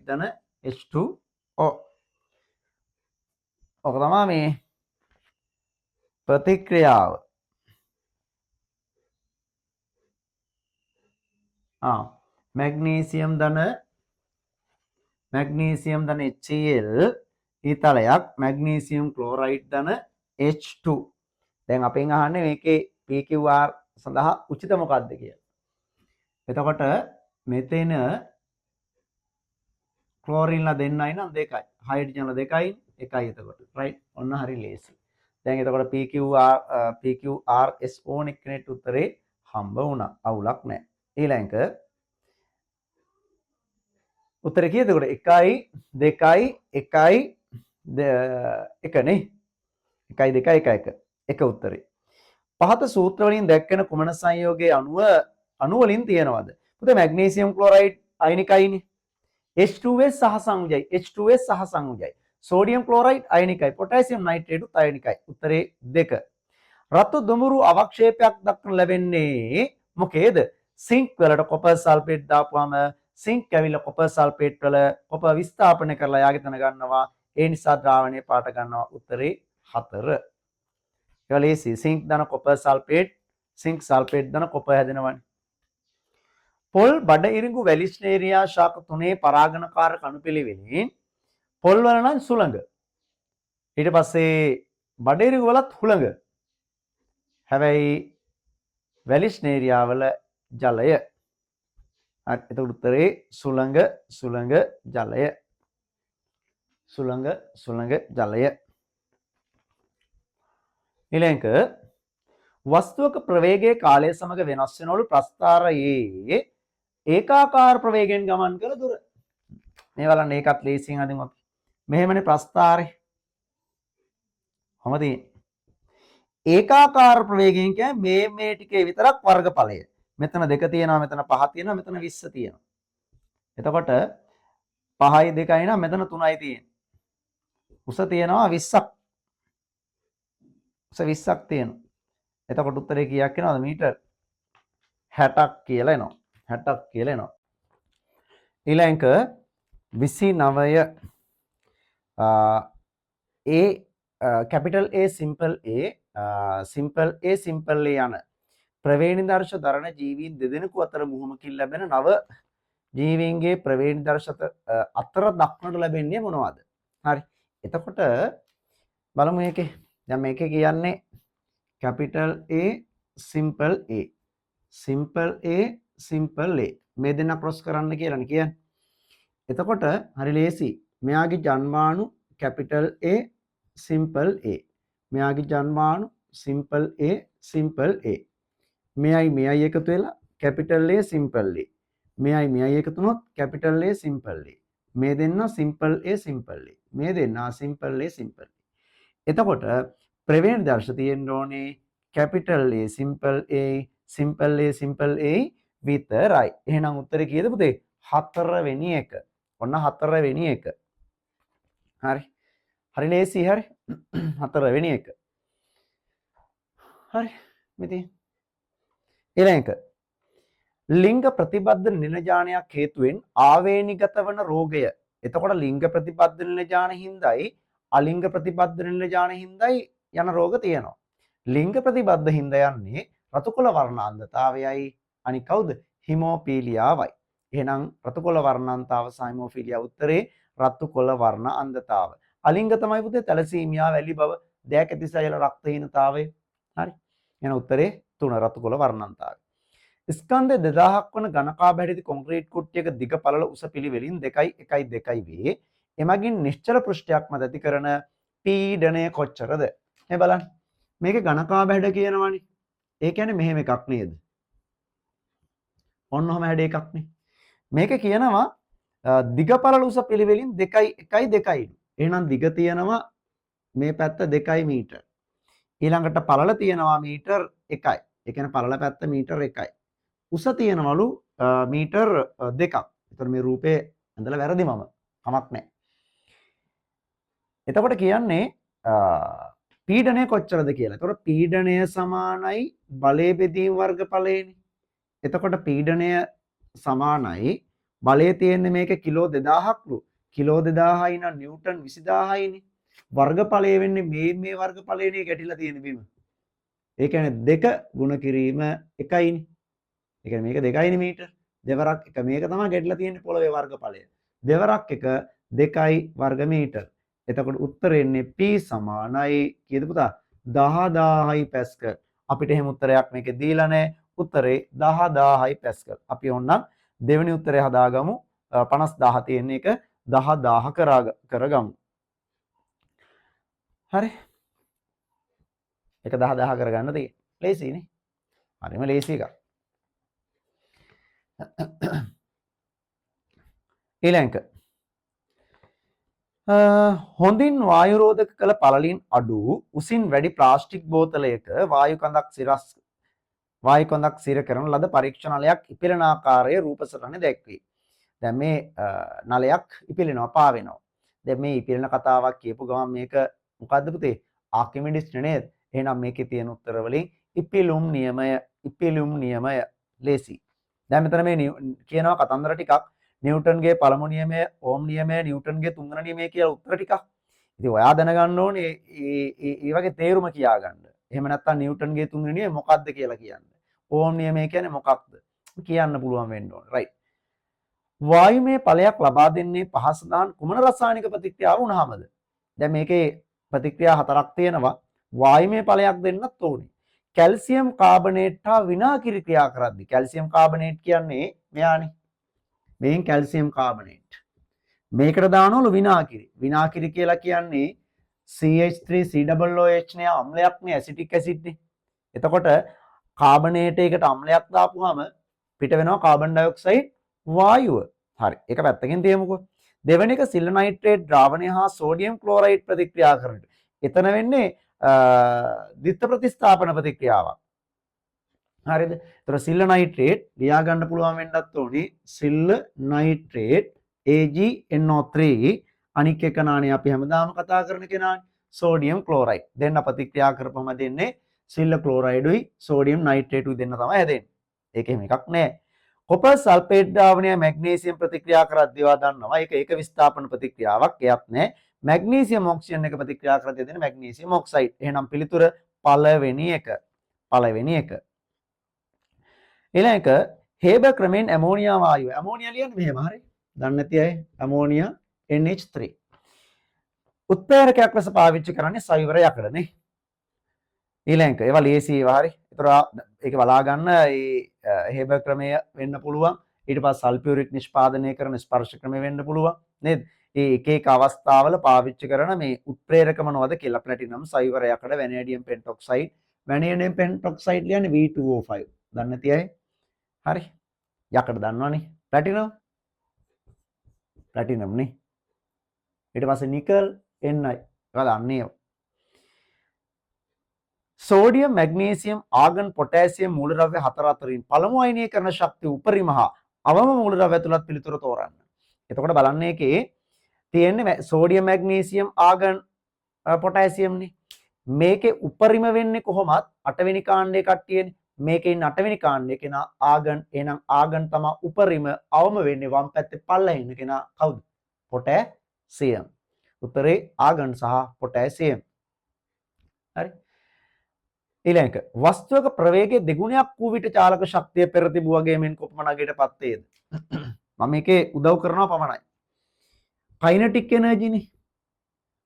ධන H2O. ඔක තමයි මේ ප්‍රතික්‍රියාව මැග්නීසියම් ධන HCl ඊතලයක් මැග්නීසියම් ක්ලෝරයිඩ් ධන H2. දැන් අපෙන් අහන්නේ මේකේ PQR සඳහා උචිත මොකක්ද කියලා. එතකොට මෙතන ක්ලෝරින්ලා දෙන්නයි නම් දෙකයි. හයිඩ්‍රජන්ලා දෙකයි එකයි එතකොට. රයිට්. ඔන්න හරි ලේසි. දැන් එතකොට PQRS ඕන එක්කෙනෙක්ට උත්තරේ හම්බ වුණා. අවුලක් නැහැ. ඊළඟ උත්තරේ කීයද එතකොට 1 2 1 1 නේ. 1 2 1 1 එක උත්තරේ. පහත සූත්‍ර වලින් දැක්වෙන කුමන සංයෝගයේ අණු වලින් තියෙනවද? පුතේ මැග්නීසියම් ක්ලෝරයිඩ් අයනිකයිනේ. H2S සහසංයුජයි. H2S සහසංයුජයි. සෝඩියම් ක්ලෝරයිඩ් අයනිකයි. පොටෑසියම් නයිට්‍රේට් උත් අයනිකයි. උත්තරේ 2. රතු දුමුරු අවක්ෂේපයක් දක්වන ලැබෙන්නේ මොකේද? සිංක් වලට කොපර් සල්ෆේට් දාපුවාම සිංක් ඇවිල්ලා කොපර් සල්ෆේට් වල කොපර් විස්ථාපනය කරලා යාගේ තන ගන්නවා. ඒ නිසා ද්‍රාවණය පාට ගන්නවා. උත්තරේ 4. ඒවා ලේසි. සිංක් දන කොපර් සල්ෆේට්, සිංක් සල්ෆේට් දන කොපර් හැදෙනවනේ. පොල් බඩ ඉරිඟු වැලිස්නේරියා ශාක 3 පරාගනකාරක අණුපිළිවෙලින් පොල් වල නම් සුළඟ. ඊට පස්සේ බඩ ඉරිඟු වලත් හුළඟ. හැබැයි වැලිස්නේරියා වල ජලය. එතකොට උත්තරේ සුළඟ ජලය. සුළඟ ජලය. ඊළඟ වස්තුවක ප්‍රවේගයේ කාලය සමග වෙනස් වෙනවලු ප්‍රස්ථාරයේ ඒකාකාර ප්‍රවේගයෙන් ගමන් කළ දුර. මේ බලන්න ඒකත් ලේසියෙන් අදිමු අපි. මෙහෙමනේ ප්‍රස්ථාරේ. කොහමද ඒකාකාර ප්‍රවේගයෙන් කියන්නේ මේ ටිකේ විතරක් වර්ගඵලය. මෙතන 2 තියෙනවා, මෙතන 5 තියෙනවා, මෙතන 20 තියෙනවා. එතකොට 5යි 2යි නම් මෙතන 3යි තියෙන්නේ. උස තියෙනවා 20ක්. උස 20ක් තියෙනවා. එතකොට උත්තරේ කීයක් එනවද? මීටර් 60ක් කියලා එනවා. 60ක් කියලා එනවා. ඊළඟ 29 capital A simple A යන ප්‍රවේණි දර්ශ දරණ ජීවීන් දෙදෙනෙකු අතර මුහුණකින් ලැබෙන නව ජීවීන්ගේ ප්‍රවේණි දර්ශ අතර දක්නට ලැබෙන්නේ මොනවද? හරි. එතකොට බලමු මේකේ. දැන් මේකේ කියන්නේ capital A simple A මේ දෙන්න ක්‍රොස් කරන්න කියලානේ කියන්නේ. එතකොට හරි ලේසි. මෙයාගේ ජන්මාණු capital A simple A. මෙයාගේ ජන්මාණු simple A. මෙයයි එකතු වෙලා capital A simple A. මෙයයි එකතු වුණොත් capital A simple A. මේ දෙන්න simple A simple A. මේ දෙන්න simple A simple A. එතකොට ප්‍රවේණ දර්ශ තියෙන්න ඕනේ capital A simple A විතරයි. එහෙනම් උත්තරේ කීයද පුතේ? 4 වෙනි එක. ඔන්න 4 වෙනි එක. හරි. හරි ලේසි හරි. 4 වෙනි එක. හරි. මෙතන ඊළඟ ලිංග ප්‍රතිබද්ධ නිලජානයක් හේතුවෙන් ආවේනිගත වන රෝගය. එතකොට ලිංග ප්‍රතිබද්ධ නිලජාන හින්දායි අලිංග ප්‍රතිබද්ධ නිලජාන හින්දායි යන රෝග තියෙනවා. ලිංග ප්‍රතිබද්ධ හින්දා යන්නේ රතුකොළ වර්ණ අන්ධතාවයයි අනික කවුද? හිමෝෆීලියාවයි. එහෙනම් රතුකොළ වර්ණාන්තාව සහ හිමෝෆීලියා උත්තරේ රතුකොළ වර්ණ අන්ධතාව. අලිංග තමයි පුතේ තැලසීමියා වැලි බව දෑක ඇතිසයල රක්තහීනතාවය. හරි. එහෙනම් උත්තරේ 3 රතුකොළ වර්ණාන්තාවය. ස්කන්ධ 2000ක් වන ඝනකාභ හැඩති කොන්ක්‍රීට් කුට්ටියක දිග පළල උස පිළිවෙලින් 2 1 2 වේ. එමගින් නිශ්චල පෘෂ්ඨයක් මත ඇති කරන පීඩනය කොච්චරද? මේ බලන්න. මේකේ ඝනකාභ හැඩ කියනවනේ. ඒ කියන්නේ මෙහෙම එකක් නේද? ඔන්න ඔහම හැඩ එකක් නේ. මේක කියනවා දිග පළල උස පිළිවෙලින් 2 1 2. එහෙනම් දිග තියෙනවා මේ පැත්ත 2 මීටර. ඊළඟට පළල තියෙනවා මීටර් 1යි. ඒ කියන්නේ පළල පැත්ත මීටර් 1යි. උස තියෙනවලු මීටර් 2ක්. ඒතර මේ රූපේ ඇඳලා වැරදි මම. කමක් නැහැ. එතකොට කියන්නේ පීඩනය කොච්චරද කියලා. එතකොට පීඩනය සමානයි බලය බෙදීම වර්ගඵලයනේ. එතකොට පීඩනය සමානයි බලය තියෙන්නේ මේක කිලෝ 2000ක්ලු. කිලෝ 2000යි නම් නිව්ටන් 20000යිනේ. වර්ගඵලය වෙන්නේ මේ වර්ගඵලයනේ ගැටිලා තියෙන බිම. ඒ කියන්නේ දෙක ගුණ කිරීම එකයිනේ. ඒ කියන්නේ මේක 2යිනේ මීටර. දෙවරක් එක මේක තමයි ගැටලා තියෙන්නේ පොළවේ වර්ගඵලය. දෙවරක් එක 2යි වර්ග මීටර. එතකොට උත්තරේ එන්නේ P සමානයි කීයද පුතා? 10000යි පැස්කල්. අපිට එහෙම උත්තරයක් මේකේ දීලා නැහැ. උත්තරේ 10000යි පැස්කල්. අපි ඕනනම් දෙවෙනි උත්තරේ හදාගමු. 50000 තියෙන එක 10000 කරගමු. හරි. ඒක 10000 කරගන්න තියෙන්නේ. ලේසියිනේ. හරිම ලේසි එකක්. ඊළඟ හොඳින් වායුරෝධක කළ පළලින් අඩු උසින් වැඩි ප්ලාස්ටික් බෝතලයක වායු කඳක් සිර කරන ලද පරීක්ෂණ නලයක් ඉපිලෙන ආකාරයේ රූප සටහනේ දැක්වේ. දැන් මේ නලයක් ඉපිලෙනවා පාවෙනවා. දැන් මේ ඉපිලෙන කතාවක් කියපු ගමන් මේක මොකද්ද පුතේ? ආකිමිඩිස් නේද? එහෙනම් මේකේ තියෙන උත්තර වලින් ඉපිලුම් නියමය ලේසි. දැන් මෙතන මේ කියනවා කතන්දර ටිකක් නිව්ටන්ගේ පළමු නියමය, ඕම් නියමය, නිව්ටන්ගේ තුන්වෙනි නියමය කියලා උත්තර ටිකක්. ඉතින් ඔයා දැනගන්න ඕනේ මේ වගේ තේරුම කියාගන්න. එහෙම නැත්නම් නිව්ටන්ගේ තුන්වෙනි නියමය මොකක්ද කියලා කියන්න. ඕම් නියමය කියන්නේ මොකක්ද? කියන්න පුළුවන් වෙන්න ඕනේ. රයිට්. වායුමය ඵලයක් ලබා දෙන්නේ පහස දාන කුමන රසායනික ප්‍රතික්‍රියාව වුණාමද? දැන් මේකේ ප්‍රතික්‍රියා හතරක් තියෙනවා. වායුමය ඵලයක් දෙන්නත් ඕනේ. කැල්සියම් කාබනේට් හා විනාකිරි ක්‍රියා කරද්දී කැල්සියම් කාබනේට් කියන්නේ මෙයානේ. මේන් කැල්සියම් කාබනේට්. මේකට දානවලු විනාකිරි. විනාකිරි කියලා කියන්නේ CH3COOH නේ අම්ලයක් නේ ඇසිටික් ඇසිඩ් නේ. එතකොට කාබනේට් එකකට අම්ලයක් දාපුවාම පිට වෙනවා කාබන් ඩයොක්සයිඩ් වායුව. හරි. ඒක පැත්තකින් තියමුකෝ. දෙවෙනි එක සිල් නයිට්‍රේට් ද්‍රාවණය හා සෝඩියම් ක්ලෝරයිඩ් ප්‍රතික්‍රියා කරනකොට. එතන වෙන්නේ ද්විත්ව ප්‍රතිස්ථාපන ප්‍රතික්‍රියාවක්. හරිද? ඒතර සිල් නයිට්‍රේට් ලියා ගන්න පුළුවන් වෙන්නත් ඕනේ. සිල් නයිට්‍රේට් AgNO3 අනික් එක නානේ අපි හැමදාම කතා කරන කෙනානේ සෝඩියම් ක්ලෝරයිඩ්. දෙන්න ප්‍රතික්‍රියා කරපම දෙන්නේ සිල් ක්ලෝරයිඩුයි සෝඩියම් නයිට්‍රේටුයි දෙන්න තමයි හැදෙන්නේ. ඒක එහෙම එකක් නෑ. කොපර් සල්ෆේට් ද්‍රාවණය මැග්නීසියම් ප්‍රතික්‍රියා කරද්දී ඒවා දන්නවා. ඒක විස්ථාපන ප්‍රතික්‍රියාවක් එයක් නෑ. මැග්නීසියම් ඔක්සිජන් එක ප්‍රතික්‍රියා කරද්දී දෙන මැග්නීසියම් ඔක්සයිඩ්. එහෙනම් පිළිතුර පළවෙනි එක. ඊළඟ එක හේබර් ක්‍රමෙන් ඇමෝනියා වායුව. ඇමෝනියා ලියන්නේ මෙහෙම හරි. දන්නේ නැති අය ඇමෝනියා NH3. උත්ප්‍රේරකයක් ලෙස පාවිච්චි කරන්නේ සයවර යකඩනේ. ඊළඟ ඒවා ලේසි ඒවා හරි. ඒතර ඒක බලා ගන්න ඒ හේබර් ක්‍රමය වෙන්න පුළුවන්. ඊට පස්සේ සල්ෆියුරික් නිෂ්පාදනය කරන ස්පර්ශ ක්‍රමය වෙන්න පුළුවන්. නේද? ඒ එක අවස්ථාවල පාවිච්චි කරන මේ උත්ප්‍රේරක මොනවද කියලා ප්ලැටිනම් සයවර යකඩ වැනේඩියම් පෙන්ටොක්සයිඩ්. වැනේඩියම් පෙන්ටොක්සයිඩ් කියන්නේ V2O5. දන්නේ නැති අය හරි යකඩ දන්නවනේ ප්ලැටිනම් නේ ඊට පස්සේ නිකල් Ni ඒවා දන්නේ සෝඩියම් මැග්නීසියම් ආගන් පොටෑසියම් මූලද්‍රව්‍ය හතර අතරින් පළමු අයනීකරණ ශක්තිය උපරිම හා අවම මූලද්‍රව්‍ය ඇතුළත් පිළිතුර තෝරන්න. එතකොට බලන්න එකේ තියෙන්නේ සෝඩියම් මැග්නීසියම් ආගන් පොටෑසියම් නේ. මේකේ උපරිම වෙන්නේ කොහොමත් 8 වෙනි කාණ්ඩයේ කට්ටියනේ. මේකේ ඉන්න 8 වෙනි කාණ්ඩයේ කෙනා ආගන්. එහෙනම් ආගන් තමයි උපරිම අවම වෙන්නේ වම් පැත්තේ පල්ලෙහා ඉන්න කෙනා කවුද? පොටෑසියම්. උත්තරේ ආගන් සහ පොටෑසියම්. හරි. ඊළඟ වස්තුවක ප්‍රවේගයේ දෙගුණයක් වූ විට චාලක ශක්තිය පෙර තිබු වගේ මෙන් කොපමණකටපත් වේද? මම මේකේ උදව් කරනවා පමණයි. කයිනටික් එනර්ජිනේ.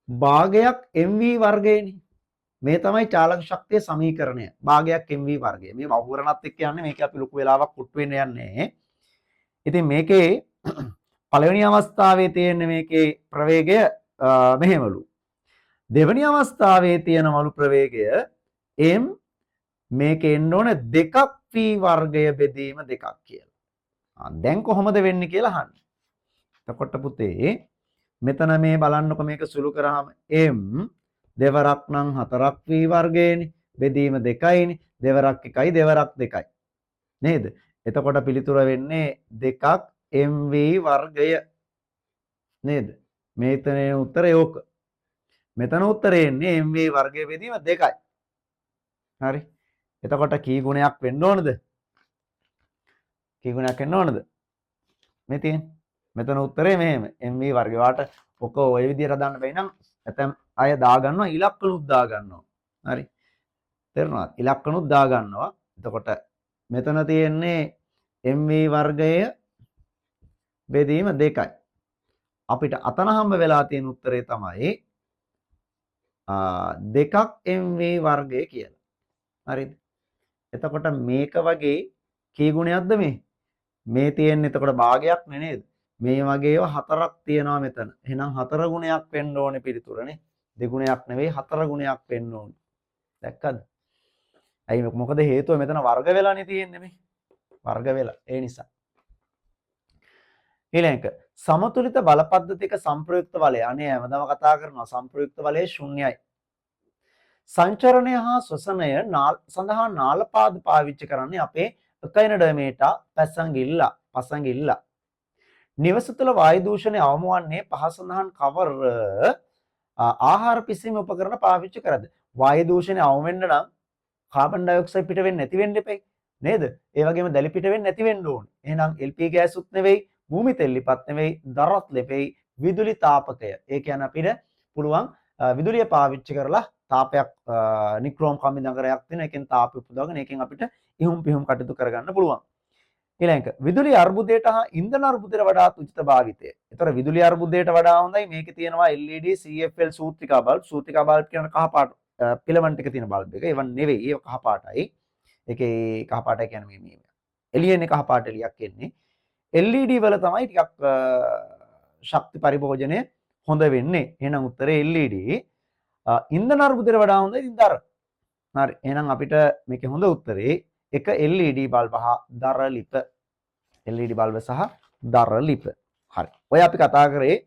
භාගයක් mv වර්ගයනේ. මේ තමයි චාලක ශක්තිය සමීකරණය. භාගයක් mv වර්ගය. මේ වහුරණත් එක්ක යන්නේ මේක අපි ලොකු වෙලාවක් කුට් වෙන්න යන්නේ. ඉතින් මේකේ පළවෙනි අවස්ථාවේ තියෙන මේකේ ප්‍රවේගය මෙහෙමලු. දෙවෙනි අවස්ථාවේ තියෙනවලු ප්‍රවේගය m මේකේ එන්න ඕන 2ක් v වර්ගය බෙදීම 2ක් කියලා. දැන් කොහොමද වෙන්නේ කියලා අහන්න. එතකොට පුතේ මෙතන මේ බලන්නකො මේක සුළු කරාම m දෙවරක් නම් 4ක් v වර්ගයනේ බෙදීම 2යිනේ දෙවරක් 1යි දෙවරක් 2යි නේද? එතකොට පිළිතුර වෙන්නේ 2ක් mv වර්ගය නේද? මේතනේ උත්තරය ඕක. මෙතන උත්තරේ එන්නේ mv වර්ගය බෙදීම 2යි. හරි. එතකොට කී ගුණයක් වෙන්න ඕනද? කී ගුණයක් වෙන්න ඕනද? මේ තියෙන්නේ. මෙතන උත්තරේ මෙහෙම. mv වර්ගය වාට ඔක ওই විදිහට දාන්න බැයි නම් නැත්නම් අය දා ගන්නවා ඉලක්කලුත් දා ගන්නවා. හරි. තේරුණාද? ඉලක්කනුත් දා ගන්නවා. එතකොට මෙතන තියෙන්නේ mv වර්ගය බෙදීම 2යි. අපිට අතන හම්බ වෙලා තියෙන උත්තරේ තමයි 2ක් mv වර්ගය කියලා. හරිද? එතකොට මේක වගේ කී ගුණයක්ද මේ? මේ තියෙන්නේ එතකොට භාගයක් නේද? මේ වගේ ඒවා හතරක් තියෙනවා මෙතන. එහෙනම් 4 ගුණයක් වෙන්න ඕනේ පිළිතුරනේ. දෙගුණයක් නෙවෙයි 4 ගුණයක් වෙන්න ඕනේ. දැක්කද? ඇයි මොකද හේතුව මෙතන වර්ග වෙලානේ තියෙන්නේ මේ. වර්ග වෙලා. ඒ නිසා. ඊළඟ සමතුලිත බල පද්ධතියක සංප්‍රයුක්ත බලය. අනේ හැමදාම කතා කරනවා සංප්‍රයුක්ත බලය ශුන්‍යයි. සංචරණය හා ශ්වසනය සඳහා නාලපාද පාවිච්චි කරන්නේ අපේ එකයිනඩර්මේටා පසංගිල්ල. නිවස තුළ වායු දූෂණය අවම වන්නේ පහ සඳහන් කවර ආහාර පිසීම උපකරණ පාවිච්චි කරද? වායු දූෂණය අවම වෙන්න නම් කාබන් ඩයොක්සයිඩ් පිට වෙන්නේ නැති වෙන්න එපයි නේද? ඒ වගේම දැලි පිට වෙන්නේ නැති වෙන්න ඕනේ. එහෙනම් LP ගෑස් උත් නෙවෙයි, භූමි තෙල් ලිපත් නෙවෙයි, දරත් නෙවෙයි, විදුලි තාපකය. ඒ කියන්නේ අපිට පුළුවන් විදුලිය පාවිච්චි කරලා තාපයක් නික්‍රෝම් කම්බි නගරයක් තියෙන එකෙන් තාපය උපදවගෙන ඒකෙන් අපිට ඉහුම් පිහුම් කටයුතු කරගන්න පුළුවන්. ඊළඟ විදුලි අර්බුදයට හා ඉන්ධන අර්බුදයට වඩා උචිත භාවිතය. ඒතර විදුලි අර්බුදයට වඩා හොඳයි මේකේ තියෙනවා LED CFL සූත්‍රිකා බල්බ්. සූත්‍රිකා බල්බ් කියන කහ පාට පිලමන්ට් එක තියෙන බල්බ් එක. ඒවන් නෙවෙයි. ඒක කහ පාටයි. ඒකේ කහ පාටයි කියන්නේ මේ එළියෙන්නේ කහ පාට එළියක් එන්නේ. LED වල තමයි ටිකක් ශක්ති පරිභෝජනය හොඳ වෙන්නේ. එහෙනම් උත්තරේ LED. ඉන්ධන අර්බුදයට වඩා හොඳයි ඉන්ධන. හරි. එහෙනම් අපිට මේකේ හොඳ උත්තරේ එක LED බල්බ හා දර ලිප. LED බල්බ සහ දර ලිප. හරි. ඔය අපි කතා කරේ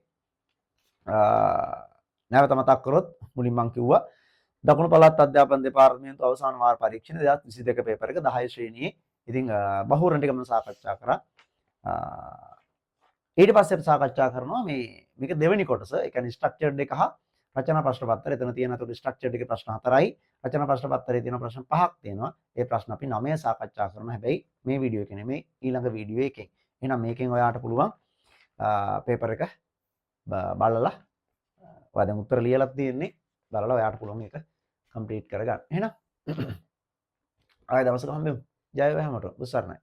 නැවත මතක් කරොත් මුලින් මම කිව්වා දකුණු පළාත් අධ්‍යාපන දෙපාර්තමේන්තුව අවසාන වාර පරීක්ෂණ 2022 පේපර් එක 10 ශ්‍රේණියේ. ඉතින් බහුරණ ටික මම සාකච්ඡා කරා. ඊට පස්සේ අපි සාකච්ඡා කරනවා මේක දෙවෙනි කොටස. ඒ කියන්නේ ස්ට්‍රක්චර්ඩ් එක හා රචනා ප්‍රශ්න පත්‍රය. එතන තියෙන අතට ස්ට්‍රක්චර්ඩ් එකේ ප්‍රශ්න 4යි. රචනා ප්‍රශ්න පත්‍රයේ තියෙන ප්‍රශ්න 5ක් තියෙනවා. ඒ ප්‍රශ්න අපි 9 සාකච්ඡා කරනවා. හැබැයි මේ වීඩියෝ එකේ නෙමෙයි ඊළඟ වීඩියෝ එකෙන්. එහෙනම් මේකෙන් ඔයාට පුළුවන් පේපර් එක බලලා ඔයා දැන් උත්තර ලියලා තියෙන්නේ. බලලා ඔයාට පුළුවන් ඒක කම්ප්ලීට් කරගන්න. එහෙනම් ආයෙ දවසක හම්බෙමු. ජය වේවා හැමෝටම. උසරණයි.